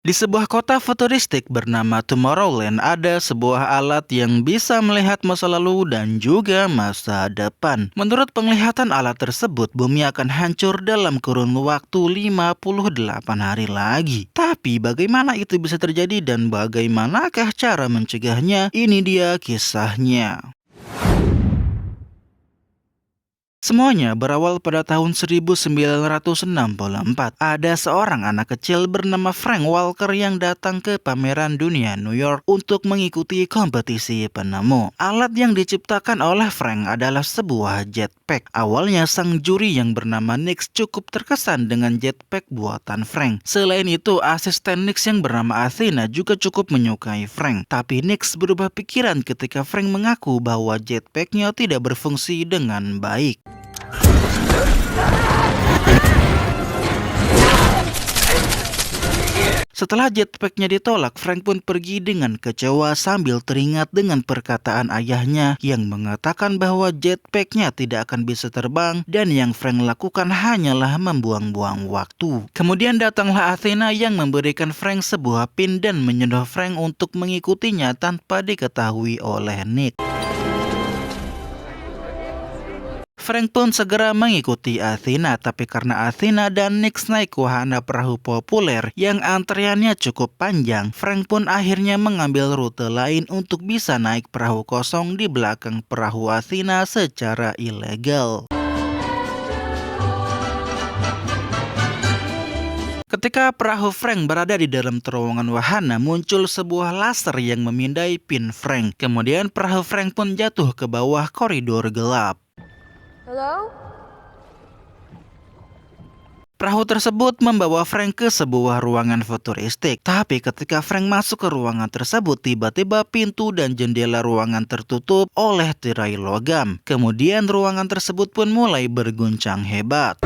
Di sebuah kota futuristik bernama Tomorrowland ada sebuah alat yang bisa melihat masa lalu dan juga masa depan. Menurut penglihatan alat tersebut, bumi akan hancur dalam kurun waktu 58 hari lagi. Tapi bagaimana itu bisa terjadi dan bagaimanakah cara mencegahnya? Ini dia kisahnya. Semuanya berawal pada tahun 1964. Ada seorang anak kecil bernama Frank Walker yang datang ke pameran dunia New York untuk mengikuti kompetisi penemu. Alat yang diciptakan oleh Frank adalah sebuah jetpack. Awalnya sang juri yang bernama Nix cukup terkesan dengan jetpack buatan Frank. Selain itu, asisten Nix yang bernama Athena juga cukup menyukai Frank. Tapi Nix berubah pikiran ketika Frank mengaku bahwa jetpacknya tidak berfungsi dengan baik. Setelah jetpacknya ditolak, Frank pun pergi dengan kecewa sambil teringat dengan perkataan ayahnya yang mengatakan bahwa jetpacknya tidak akan bisa terbang dan yang Frank lakukan hanyalah membuang-buang waktu. Kemudian datanglah Athena yang memberikan Frank sebuah pin dan menyuruh Frank untuk mengikutinya tanpa diketahui oleh Nick. Frank pun segera mengikuti Athena, tapi karena Athena dan Nix naik wahana perahu populer yang antriannya cukup panjang, Frank pun akhirnya mengambil rute lain untuk bisa naik perahu kosong di belakang perahu Athena secara ilegal. Ketika perahu Frank berada di dalam terowongan wahana, muncul sebuah laser yang memindai pin Frank. Kemudian perahu Frank pun jatuh ke bawah koridor gelap. Hello? Perahu tersebut membawa Frank ke sebuah ruangan futuristik. Tapi ketika Frank masuk ke ruangan tersebut, tiba-tiba pintu dan jendela ruangan tertutup oleh tirai logam. Kemudian ruangan tersebut pun mulai berguncang hebat.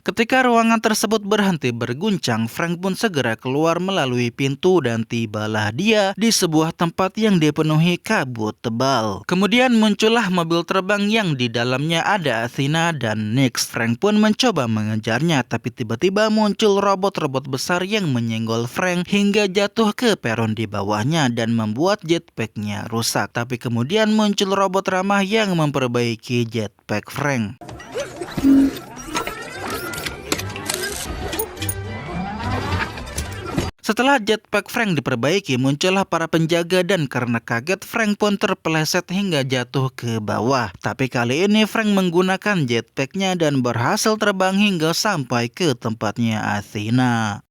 Ketika ruangan tersebut berhenti berguncang, Frank pun segera keluar melalui pintu dan tibalah dia di sebuah tempat yang dipenuhi kabut tebal. Kemudian muncullah mobil terbang yang di dalamnya ada Athena dan Nix. Frank pun mencoba mengejarnya, tapi tiba-tiba muncul robot-robot besar yang menyenggol Frank hingga jatuh ke peron di bawahnya dan membuat jetpacknya rusak. Tapi kemudian muncul robot ramah yang memperbaiki jetpack Frank. Setelah jetpack Frank diperbaiki, muncullah para penjaga dan karena kaget, Frank pun terpeleset hingga jatuh ke bawah. Tapi kali ini Frank menggunakan jetpacknya dan berhasil terbang hingga sampai ke tempatnya Athena.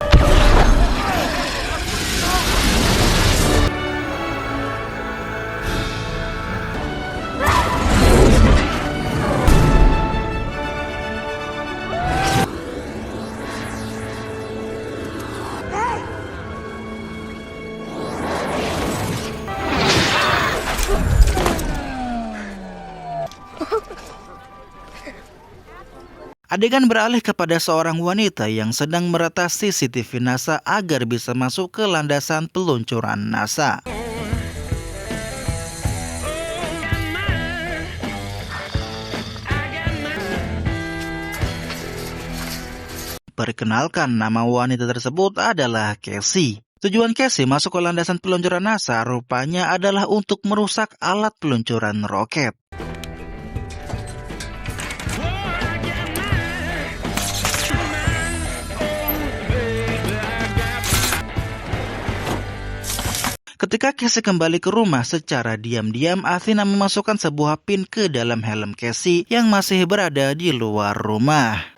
Adegan beralih kepada seorang wanita yang sedang meretas CCTV NASA agar bisa masuk ke landasan peluncuran NASA. Perkenalkan, nama wanita tersebut adalah Casey. Tujuan Casey masuk ke landasan peluncuran NASA rupanya adalah untuk merusak alat peluncuran roket. Ketika Casey kembali ke rumah, secara diam-diam Athena memasukkan sebuah pin ke dalam helm Casey yang masih berada di luar rumah.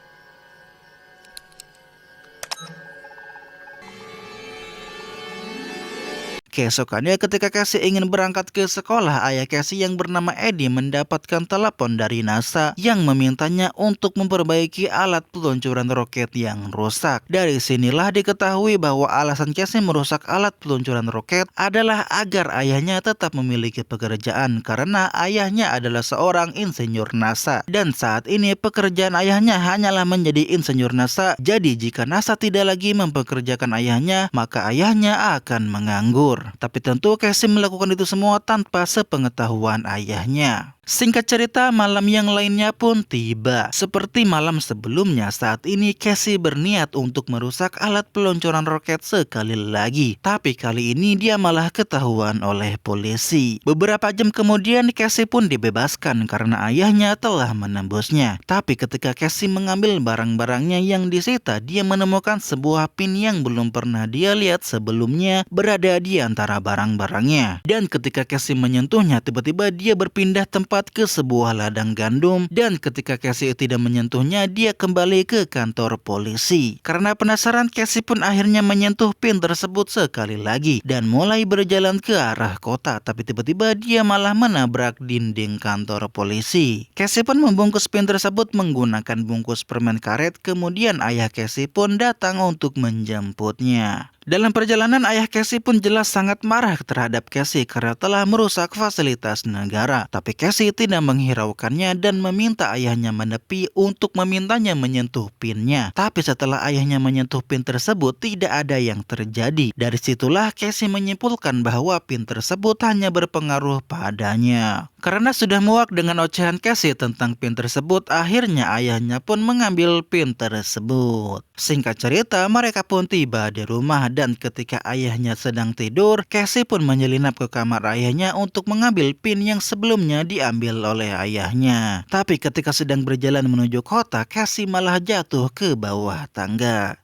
Keesokannya ketika Casey ingin berangkat ke sekolah, ayah Casey yang bernama Eddie mendapatkan telepon dari NASA yang memintanya untuk memperbaiki alat peluncuran roket yang rusak. Dari sinilah diketahui bahwa alasan Casey merusak alat peluncuran roket adalah agar ayahnya tetap memiliki pekerjaan karena ayahnya adalah seorang insinyur NASA. Dan saat ini pekerjaan ayahnya hanyalah menjadi insinyur NASA. Jadi jika NASA tidak lagi mempekerjakan ayahnya, maka ayahnya akan menganggur. Tapi tentu Casey melakukan itu semua tanpa sepengetahuan ayahnya. Singkat cerita, malam yang lainnya pun tiba. Seperti malam sebelumnya, saat ini Casey berniat untuk merusak alat peluncuran roket sekali lagi. Tapi kali ini dia malah ketahuan oleh polisi. Beberapa jam kemudian, Casey pun dibebaskan karena ayahnya telah menembusnya. Tapi ketika Casey mengambil barang-barangnya yang disita, dia menemukan sebuah pin yang belum pernah dia lihat sebelumnya berada di antara barang-barangnya. Dan ketika Casey menyentuhnya, tiba-tiba dia berpindah tempat ke sebuah ladang gandum, dan ketika Casey tidak menyentuhnya, dia kembali ke kantor polisi. Karena penasaran, Casey pun akhirnya menyentuh pin tersebut sekali lagi dan mulai berjalan ke arah kota, tapi tiba-tiba dia malah menabrak dinding kantor polisi. Casey pun membungkus pin tersebut menggunakan bungkus permen karet, kemudian ayah Casey pun datang untuk menjemputnya. Dalam perjalanan, ayah Casey pun jelas sangat marah terhadap Casey karena telah merusak fasilitas negara. Tapi Casey tidak menghiraukannya dan meminta ayahnya menepi untuk memintanya menyentuh pinnya. Tapi setelah ayahnya menyentuh pin tersebut, tidak ada yang terjadi. Dari situlah Casey menyimpulkan bahwa pin tersebut hanya berpengaruh padanya. Karena sudah muak dengan ocehan Casey tentang pin tersebut, akhirnya ayahnya pun mengambil pin tersebut. Singkat cerita, mereka pun tiba di rumah, dan ketika ayahnya sedang tidur, Casey pun menyelinap ke kamar ayahnya untuk mengambil pin yang sebelumnya diambil oleh ayahnya. Tapi ketika sedang berjalan menuju kota, Casey malah jatuh ke bawah tangga.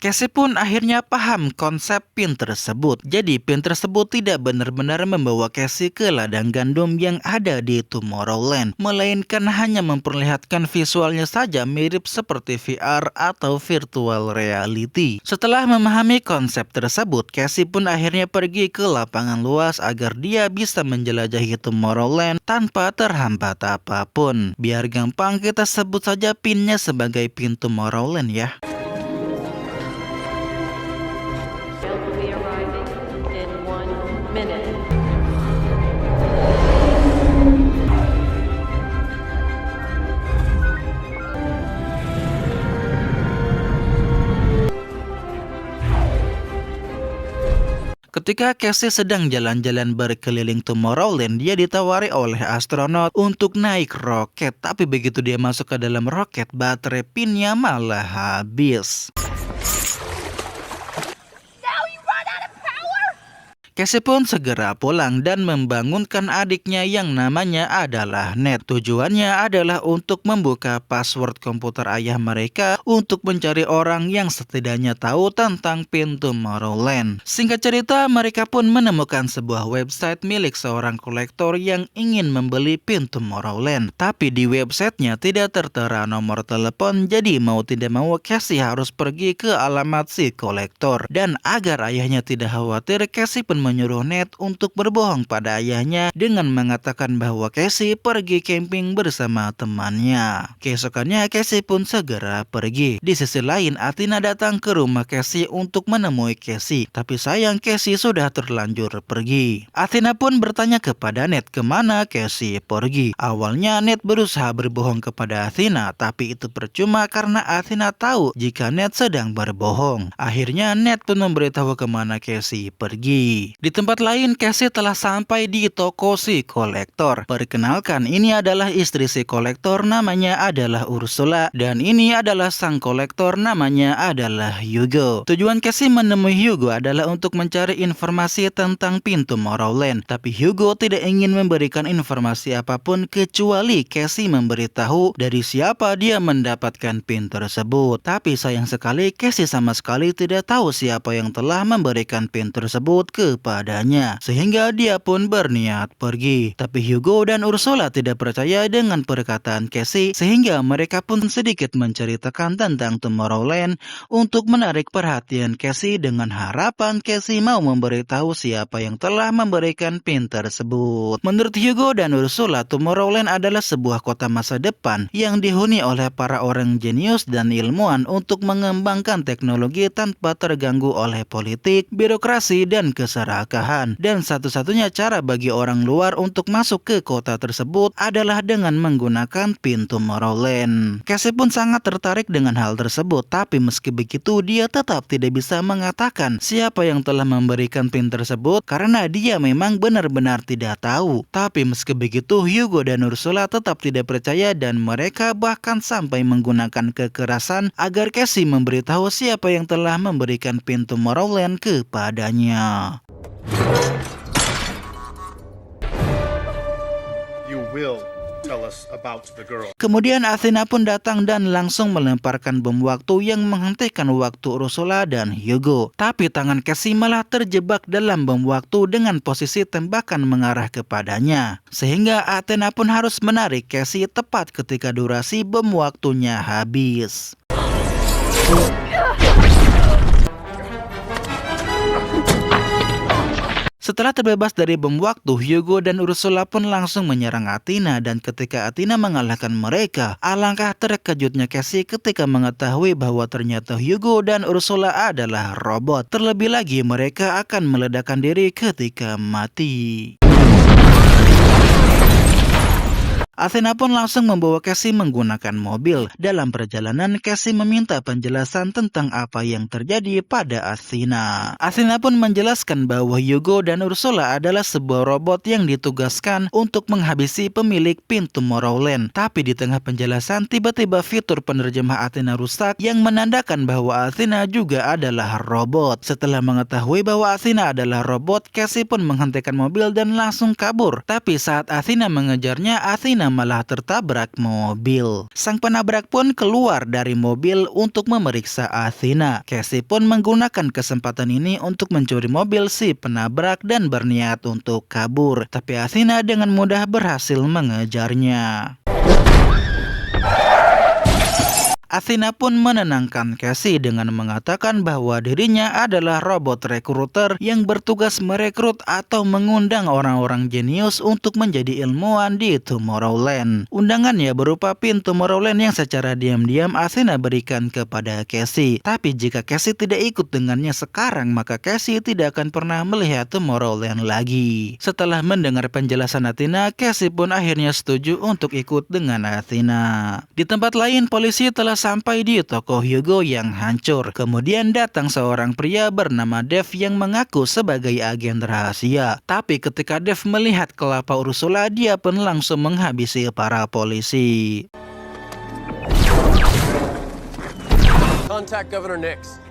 Casey pun akhirnya paham konsep pin tersebut. Jadi pin tersebut tidak benar-benar membawa Casey ke ladang gandum yang ada di Tomorrowland, melainkan hanya memperlihatkan visualnya saja mirip seperti VR atau virtual reality. Setelah memahami konsep tersebut, Casey pun akhirnya pergi ke lapangan luas agar dia bisa menjelajahi Tomorrowland tanpa terhambat apapun. Biar gampang, kita sebut saja pinnya sebagai pin Tomorrowland ya. Will be arriving in 1 minute. Ketika Casey sedang jalan-jalan berkeliling Tomorrowland, dia ditawari oleh astronot untuk naik roket. Tapi begitu dia masuk ke dalam roket, baterai pinnya malah habis. Casey pun segera pulang dan membangunkan adiknya yang namanya adalah Ned. Tujuannya adalah untuk membuka password komputer ayah mereka untuk mencari orang yang setidaknya tahu tentang pin Tomorrowland. Singkat cerita, mereka pun menemukan sebuah website milik seorang kolektor yang ingin membeli pin Tomorrowland. Tapi di websitenya tidak tertera nomor telepon, jadi mau tidak mau Casey harus pergi ke alamat si kolektor. Dan agar ayahnya tidak khawatir, Casey pun menyuruh Ned untuk berbohong pada ayahnya dengan mengatakan bahwa Casey pergi camping bersama temannya. Keesokannya Casey pun segera pergi. Di sisi lain, Athena datang ke rumah Casey untuk menemui Casey, tapi sayang Casey sudah terlanjur pergi. Athena pun bertanya kepada Ned kemana Casey pergi. Awalnya Ned berusaha berbohong kepada Athena, tapi itu percuma karena Athena tahu jika Ned sedang berbohong. Akhirnya Ned pun memberitahu kemana Casey pergi. Di tempat lain, Casey telah sampai di toko si kolektor. Perkenalkan, ini adalah istri si kolektor, namanya adalah Ursula, dan ini adalah sang kolektor, namanya adalah Hugo. Tujuan Casey menemui Hugo adalah untuk mencari informasi tentang pin Tomorrowland, tapi Hugo tidak ingin memberikan informasi apapun kecuali Casey memberitahu dari siapa dia mendapatkan pin tersebut. Tapi sayang sekali, Casey sama sekali tidak tahu siapa yang telah memberikan pin tersebut kepadanya, sehingga dia pun berniat pergi. Tapi Hugo dan Ursula tidak percaya dengan perkataan Casey, sehingga mereka pun sedikit menceritakan tentang Tomorrowland untuk menarik perhatian Casey dengan harapan Casey mau memberitahu siapa yang telah memberikan pin tersebut. Menurut Hugo dan Ursula, Tomorrowland adalah sebuah kota masa depan yang dihuni oleh para orang jenius dan ilmuwan untuk mengembangkan teknologi tanpa terganggu oleh politik, birokrasi, dan keserakahan. keserakahan. Dan satu-satunya cara bagi orang luar untuk masuk ke kota tersebut adalah dengan menggunakan pintu Tomorrowland. Casey pun sangat tertarik dengan hal tersebut, tapi meski begitu dia tetap tidak bisa mengatakan siapa yang telah memberikan pin tersebut karena dia memang benar-benar tidak tahu. Tapi meski begitu Hugo dan Ursula tetap tidak percaya dan mereka bahkan sampai menggunakan kekerasan agar Casey memberitahu siapa yang telah memberikan pin Tomorrowland kepadanya. You will tell us about the girl. Kemudian Athena pun datang dan langsung melemparkan bom waktu yang menghentikan waktu Ursula dan Hugo. Tapi tangan Casey malah terjebak dalam bom waktu dengan posisi tembakan mengarah kepadanya. Sehingga Athena pun harus menarik Casey tepat ketika durasi bom waktunya habis. Setelah terbebas dari bom waktu, Hugo dan Ursula pun langsung menyerang Athena dan ketika Athena mengalahkan mereka, alangkah terkejutnya Casey ketika mengetahui bahwa ternyata Hugo dan Ursula adalah robot. Terlebih lagi mereka akan meledakkan diri ketika mati. Athena pun langsung membawa Casey menggunakan mobil. Dalam perjalanan, Casey meminta penjelasan tentang apa yang terjadi pada Athena. Athena pun menjelaskan bahwa Hugo dan Ursula adalah sebuah robot yang ditugaskan untuk menghabisi pemilik pin Tomorrowland. Tapi di tengah penjelasan, tiba-tiba fitur penerjemah Athena rusak yang menandakan bahwa Athena juga adalah robot. Setelah mengetahui bahwa Athena adalah robot, Casey pun menghentikan mobil dan langsung kabur. Tapi saat Athena mengejarnya, Athena malah tertabrak mobil. Sang penabrak pun keluar dari mobil untuk memeriksa Athena. Casey pun menggunakan kesempatan ini untuk mencuri mobil si penabrak dan berniat untuk kabur. Tapi Athena dengan mudah berhasil mengejarnya. Athena pun menenangkan Casey dengan mengatakan bahwa dirinya adalah robot rekruter yang bertugas merekrut atau mengundang orang-orang jenius untuk menjadi ilmuwan di Tomorrowland. Undangannya berupa pin Tomorrowland yang secara diam-diam Athena berikan kepada Casey. Tapi jika Casey tidak ikut dengannya sekarang, maka Casey tidak akan pernah melihat Tomorrowland lagi. Setelah mendengar penjelasan Athena, Casey pun akhirnya setuju untuk ikut dengan Athena. Di tempat lain, polisi telah sampai di toko Hugo yang hancur. Kemudian datang seorang pria bernama Dev yang mengaku sebagai agen rahasia. Tapi ketika Dev melihat kelapa Ursula, dia pun langsung menghabisi para polisi. Contact Governor Nix.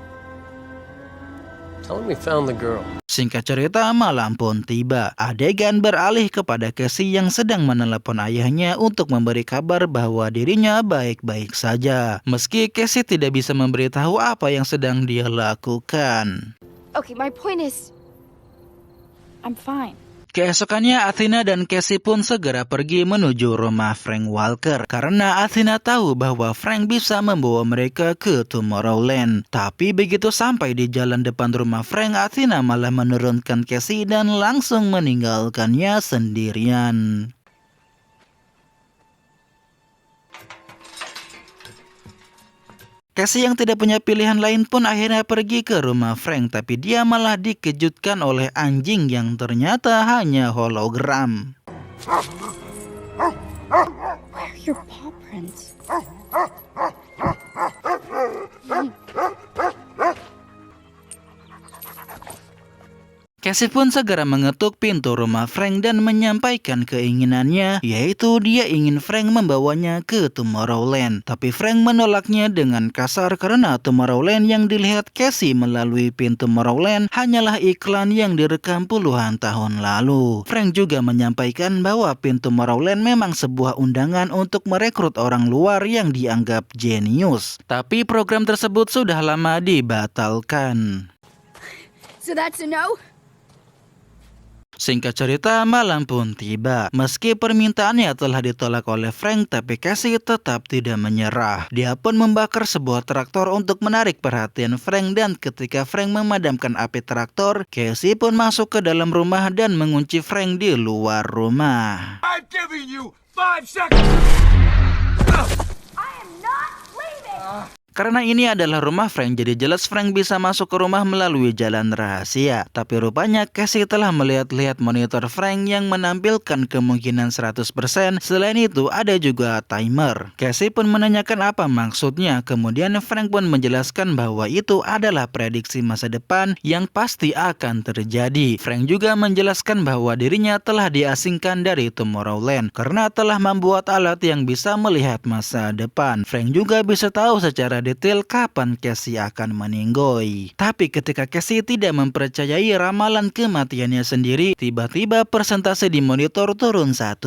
Tell him we found the girl. Singkat cerita, malam pun tiba. Adegan beralih kepada Casey yang sedang menelepon ayahnya untuk memberi kabar bahwa dirinya baik-baik saja. Meski Casey tidak bisa memberitahu apa yang sedang dia lakukan. Okay, my point is, I'm fine. Keesokannya Athena dan Casey pun segera pergi menuju rumah Frank Walker karena Athena tahu bahwa Frank bisa membawa mereka ke Tomorrowland. Tapi begitu sampai di jalan depan rumah Frank, Athena malah menurunkan Casey dan langsung meninggalkannya sendirian. Casey yang tidak punya pilihan lain pun akhirnya pergi ke rumah Frank, tapi dia malah dikejutkan oleh anjing yang ternyata hanya hologram. Where are your paw prints? Casey pun segera mengetuk pintu rumah Frank dan menyampaikan keinginannya, yaitu dia ingin Frank membawanya ke Tomorrowland. Tapi Frank menolaknya dengan kasar karena Tomorrowland yang dilihat Casey melalui pintu Tomorrowland hanyalah iklan yang direkam puluhan tahun lalu. Frank juga menyampaikan bahwa pintu Tomorrowland memang sebuah undangan untuk merekrut orang luar yang dianggap jenius. Tapi program tersebut sudah lama dibatalkan. So that's a no? Singkat cerita, malam pun tiba. Meski permintaannya telah ditolak oleh Frank, tapi Casey tetap tidak menyerah. Dia pun membakar sebuah traktor untuk menarik perhatian Frank dan ketika Frank memadamkan api traktor, Casey pun masuk ke dalam rumah dan mengunci Frank di luar rumah. I'm giving you 5 seconds! I am not leaving! Karena ini adalah rumah Frank, jadi jelas Frank bisa masuk ke rumah melalui jalan rahasia. Tapi rupanya Casey telah melihat-lihat monitor Frank yang menampilkan kemungkinan 100%. Selain itu ada juga timer. Casey pun menanyakan apa maksudnya. Kemudian Frank pun menjelaskan bahwa itu adalah prediksi masa depan yang pasti akan terjadi. Frank juga menjelaskan bahwa dirinya telah diasingkan dari Tomorrowland karena telah membuat alat yang bisa melihat masa depan. Frank juga bisa tahu secara detail kapan Casey akan meninggoy. Tapi ketika Casey tidak mempercayai ramalan kematiannya sendiri, tiba-tiba persentase di monitor turun 1%.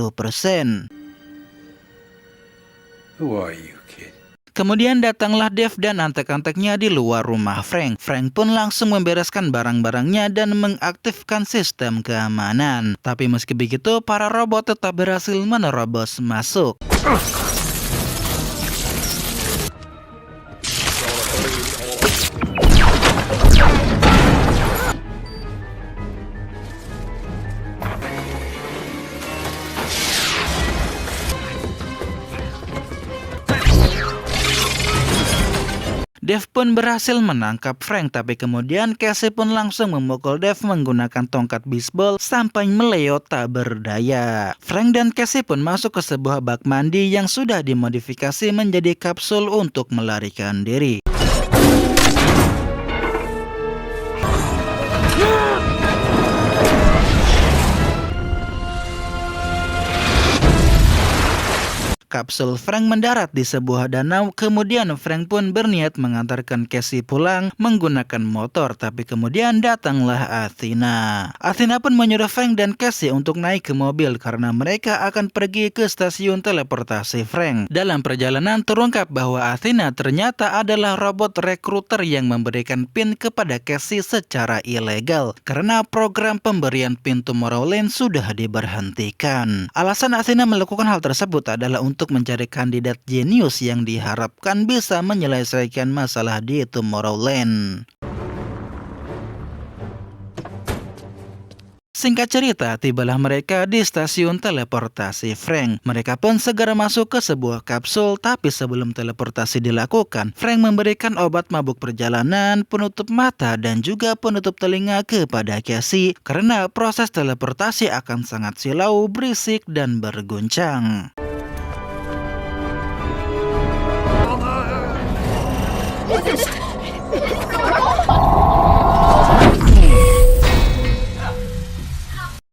Who are you, kid? Kemudian datanglah Dave dan antek-anteknya di luar rumah Frank. Frank pun langsung membereskan barang-barangnya dan mengaktifkan sistem keamanan. Tapi meski begitu, para robot tetap berhasil menerobos masuk. Dave pun berhasil menangkap Frank, tapi kemudian Casey pun langsung memukul Dave menggunakan tongkat bisbol sampai meleot tak berdaya. Frank dan Casey pun masuk ke sebuah bak mandi yang sudah dimodifikasi menjadi kapsul untuk melarikan diri. Kapsul Frank mendarat di sebuah danau, kemudian Frank pun berniat mengantarkan Casey pulang menggunakan motor, tapi kemudian datanglah Athena. Athena pun menyuruh Frank dan Casey untuk naik ke mobil karena mereka akan pergi ke stasiun teleportasi Frank. Dalam perjalanan terungkap bahwa Athena ternyata adalah robot rekruter yang memberikan pin kepada Casey secara ilegal karena program pemberian pin Tomorrowland sudah diberhentikan. Alasan Athena melakukan hal tersebut adalah untuk mencari kandidat jenius yang diharapkan bisa menyelesaikan masalah di Tomorrowland. Singkat cerita, tibalah mereka di stasiun teleportasi Frank. Mereka pun segera masuk ke sebuah kapsul, tapi sebelum teleportasi dilakukan, Frank memberikan obat mabuk perjalanan, penutup mata, dan juga penutup telinga kepada Casey karena proses teleportasi akan sangat silau, berisik, dan berguncang.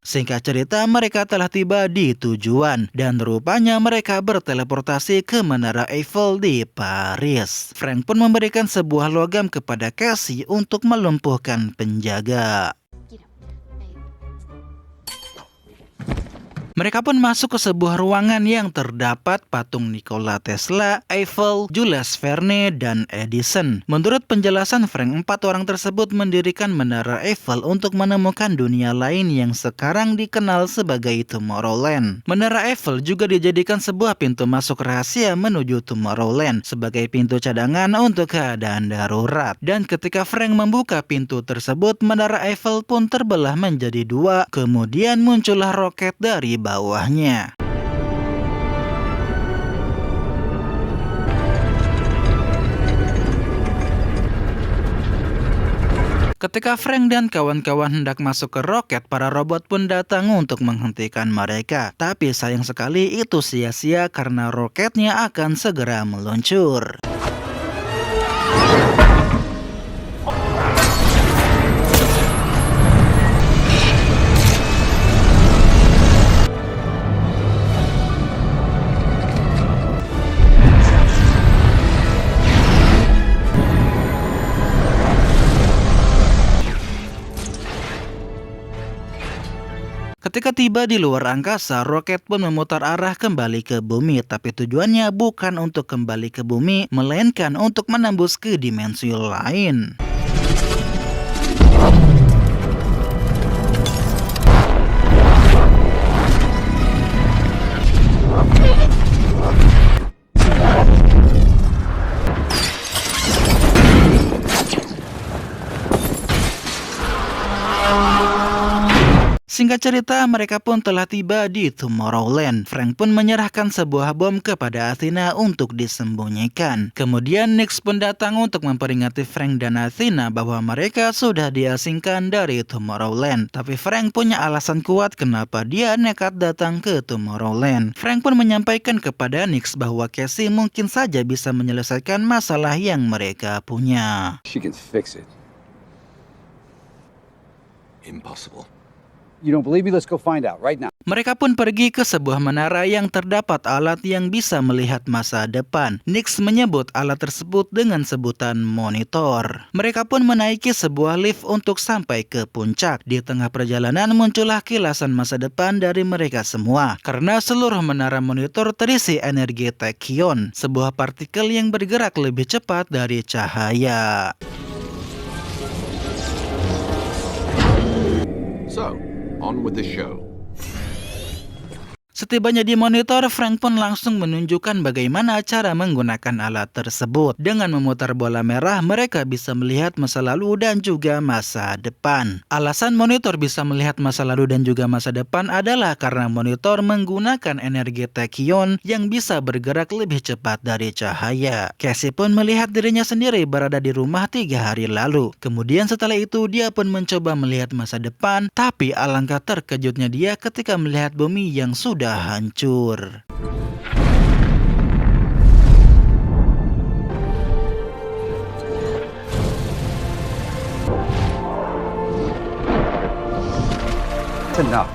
Singkat cerita, mereka telah tiba di tujuan dan rupanya mereka berteleportasi ke Menara Eiffel di Paris. Frank pun memberikan sebuah logam kepada Casey untuk melumpuhkan penjaga. Mereka pun masuk ke sebuah ruangan yang terdapat patung Nikola Tesla, Eiffel, Jules Verne, dan Edison. Menurut penjelasan Frank, 4 orang tersebut mendirikan Menara Eiffel untuk menemukan dunia lain yang sekarang dikenal sebagai Tomorrowland. Menara Eiffel juga dijadikan sebuah pintu masuk rahasia menuju Tomorrowland sebagai pintu cadangan untuk keadaan darurat. Dan ketika Frank membuka pintu tersebut, Menara Eiffel pun terbelah menjadi 2. Kemudian muncullah roket dari bawahnya. Ketika Frank dan kawan-kawan hendak masuk ke roket, para robot pun datang untuk menghentikan mereka. Tapi sayang sekali itu sia-sia karena roketnya akan segera meluncur. Ketika tiba di luar angkasa, roket pun memutar arah kembali ke bumi, tapi tujuannya bukan untuk kembali ke bumi, melainkan untuk menembus ke dimensi lain. Singkat cerita, mereka pun telah tiba di Tomorrowland. Frank pun menyerahkan sebuah bom kepada Athena untuk disembunyikan. Kemudian Nyx pun datang untuk memperingati Frank dan Athena bahwa mereka sudah diasingkan dari Tomorrowland. Tapi Frank punya alasan kuat kenapa dia nekat datang ke Tomorrowland. Frank pun menyampaikan kepada Nyx bahwa Cassie mungkin saja bisa menyelesaikan masalah yang mereka punya. She can fix it. Impossible. You don't believe me? Let's go find out right now. Mereka pun pergi ke sebuah menara yang terdapat alat yang bisa melihat masa depan. Nyx menyebut alat tersebut dengan sebutan monitor. Mereka pun menaiki sebuah lift untuk sampai ke puncak. Di tengah perjalanan muncullah kilasan masa depan dari mereka semua. Karena seluruh menara monitor terisi energi tachyon, sebuah partikel yang bergerak lebih cepat dari cahaya. So, on with the show. Setibanya di monitor, Frank pun langsung menunjukkan bagaimana cara menggunakan alat tersebut. Dengan memutar bola merah, mereka bisa melihat masa lalu dan juga masa depan. Alasan monitor bisa melihat masa lalu dan juga masa depan adalah karena monitor menggunakan energi tachyon yang bisa bergerak lebih cepat dari cahaya. Cassie pun melihat dirinya sendiri berada di rumah 3 hari lalu. Kemudian setelah itu dia pun mencoba melihat masa depan, tapi alangkah terkejutnya dia ketika melihat bumi yang sudah hancur. That's enough.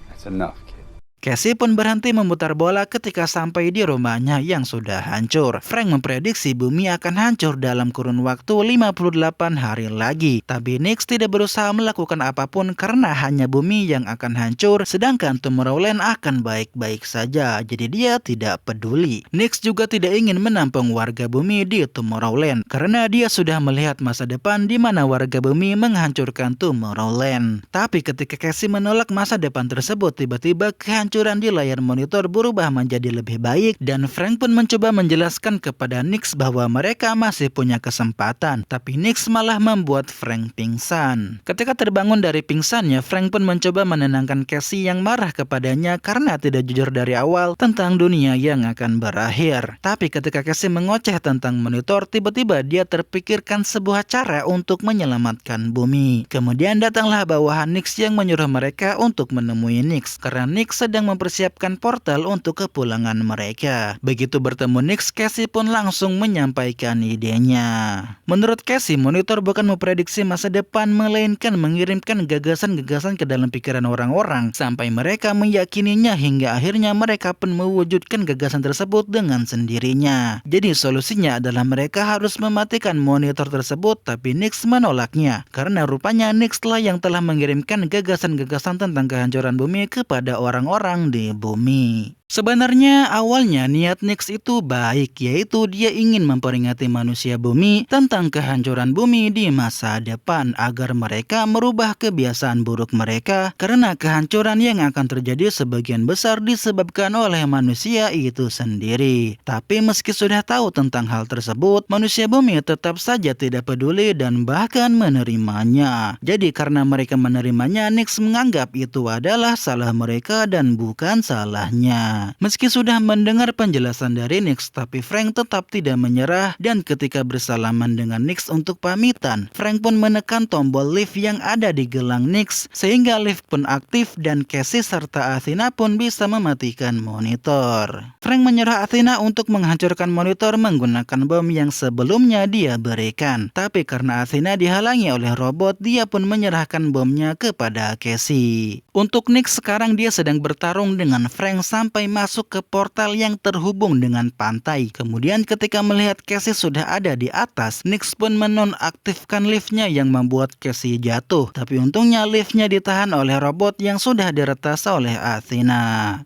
That's enough, kid. Cassie pun berhenti memutar bola ketika sampai di rumahnya yang sudah hancur. Frank memprediksi bumi akan hancur dalam kurun waktu 58 hari lagi. Tapi Nyx tidak berusaha melakukan apapun karena hanya bumi yang akan hancur, sedangkan Tomorrowland akan baik-baik saja. Jadi dia tidak peduli. Nyx juga tidak ingin menampung warga bumi di Tomorrowland karena dia sudah melihat masa depan di mana warga bumi menghancurkan Tomorrowland. Tapi ketika Cassie menolak masa depan tersebut, tiba-tiba kehancuran di layar monitor berubah menjadi lebih baik dan Frank pun mencoba menjelaskan kepada Nyx bahwa mereka masih punya kesempatan, tapi Nyx malah membuat Frank pingsan. Ketika terbangun dari pingsannya, Frank pun mencoba menenangkan Cassie yang marah kepadanya karena tidak jujur dari awal tentang dunia yang akan berakhir. Tapi ketika Cassie mengoceh tentang monitor, tiba-tiba dia terpikirkan sebuah cara untuk menyelamatkan bumi. Kemudian datanglah bawahan Nyx yang menyuruh mereka untuk menemui Nyx karena Nyx sedang mempersiapkan portal untuk kepulangan mereka. Begitu bertemu Nyx, Cassie pun langsung menyampaikan idenya. Menurut Cassie, monitor bukan memprediksi masa depan, melainkan mengirimkan gagasan-gagasan ke dalam pikiran orang-orang sampai mereka meyakininya hingga akhirnya mereka pun mewujudkan gagasan tersebut dengan sendirinya. Jadi solusinya adalah mereka harus mematikan monitor tersebut, tapi Nyx menolaknya karena rupanya Nyx lah yang telah mengirimkan gagasan-gagasan tentang kehancuran bumi kepada orang-orang di bumi. Sebenarnya awalnya niat Nyx itu baik, yaitu dia ingin memperingati manusia bumi tentang kehancuran bumi di masa depan agar mereka merubah kebiasaan buruk mereka karena kehancuran yang akan terjadi sebagian besar disebabkan oleh manusia itu sendiri. Tapi meski sudah tahu tentang hal tersebut, manusia bumi tetap saja tidak peduli dan bahkan menerimanya. Jadi karena mereka menerimanya, Nyx menganggap itu adalah salah mereka dan bukan salahnya. Meski sudah mendengar penjelasan dari Nyx, tapi Frank tetap tidak menyerah dan ketika bersalaman dengan Nyx untuk pamitan, Frank pun menekan tombol lift yang ada di gelang Nyx sehingga lift pun aktif dan Cassie serta Athena pun bisa mematikan monitor. Frank menyuruh Athena untuk menghancurkan monitor menggunakan bom yang sebelumnya dia berikan. Tapi karena Athena dihalangi oleh robot, dia pun menyerahkan bomnya kepada Cassie. Untuk Nyx sekarang dia sedang bertarung dengan Frank sampai masuk ke portal yang terhubung dengan pantai. Kemudian ketika melihat Cassie sudah ada di atas, Nyx pun menonaktifkan liftnya yang membuat Cassie jatuh. Tapi untungnya liftnya ditahan oleh robot yang sudah diretas oleh Athena.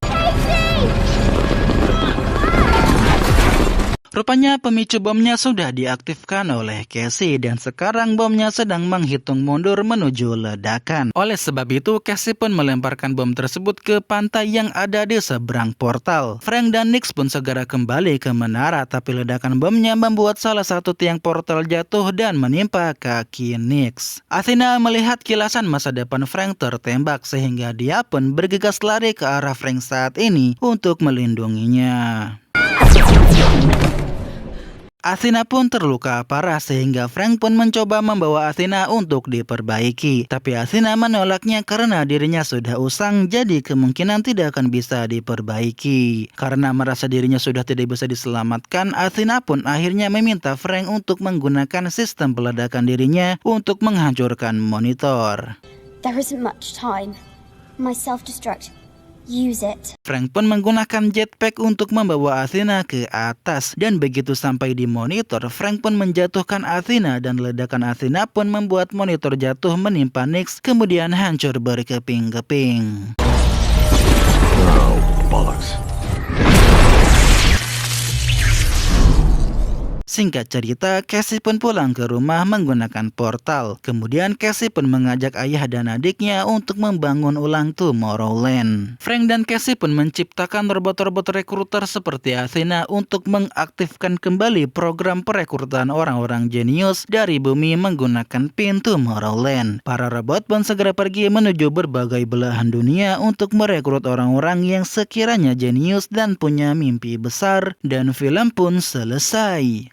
Rupanya pemicu bomnya sudah diaktifkan oleh Casey dan sekarang bomnya sedang menghitung mundur menuju ledakan. Oleh sebab itu, Casey pun melemparkan bom tersebut ke pantai yang ada di seberang portal. Frank dan Nix pun segera kembali ke menara, tapi ledakan bomnya membuat salah satu tiang portal jatuh dan menimpa kaki Nix. Athena melihat kilasan masa depan Frank tertembak sehingga dia pun bergegas lari ke arah Frank saat ini untuk melindunginya. Athena pun terluka parah sehingga Frank pun mencoba membawa Athena untuk diperbaiki. Tapi Athena menolaknya karena dirinya sudah usang, jadi kemungkinan tidak akan bisa diperbaiki. Karena merasa dirinya sudah tidak bisa diselamatkan, Athena pun akhirnya meminta Frank untuk menggunakan sistem peledakan dirinya untuk menghancurkan monitor. There isn't much time. My self-destruct. Use it. Frank pun menggunakan jetpack untuk membawa Athena ke atas, dan begitu sampai di monitor, Frank pun menjatuhkan Athena dan ledakan Athena pun membuat monitor jatuh menimpa Nix kemudian hancur berkeping-keping. Oh, bollocks. Singkat cerita, Casey pun pulang ke rumah menggunakan portal. Kemudian Casey pun mengajak ayah dan adiknya untuk membangun ulang Tomorrowland. Frank dan Casey pun menciptakan robot-robot rekruter seperti Athena untuk mengaktifkan kembali program perekrutan orang-orang jenius dari bumi menggunakan pin Tomorrowland. Para robot pun segera pergi menuju berbagai belahan dunia untuk merekrut orang-orang yang sekiranya jenius dan punya mimpi besar, dan film pun selesai.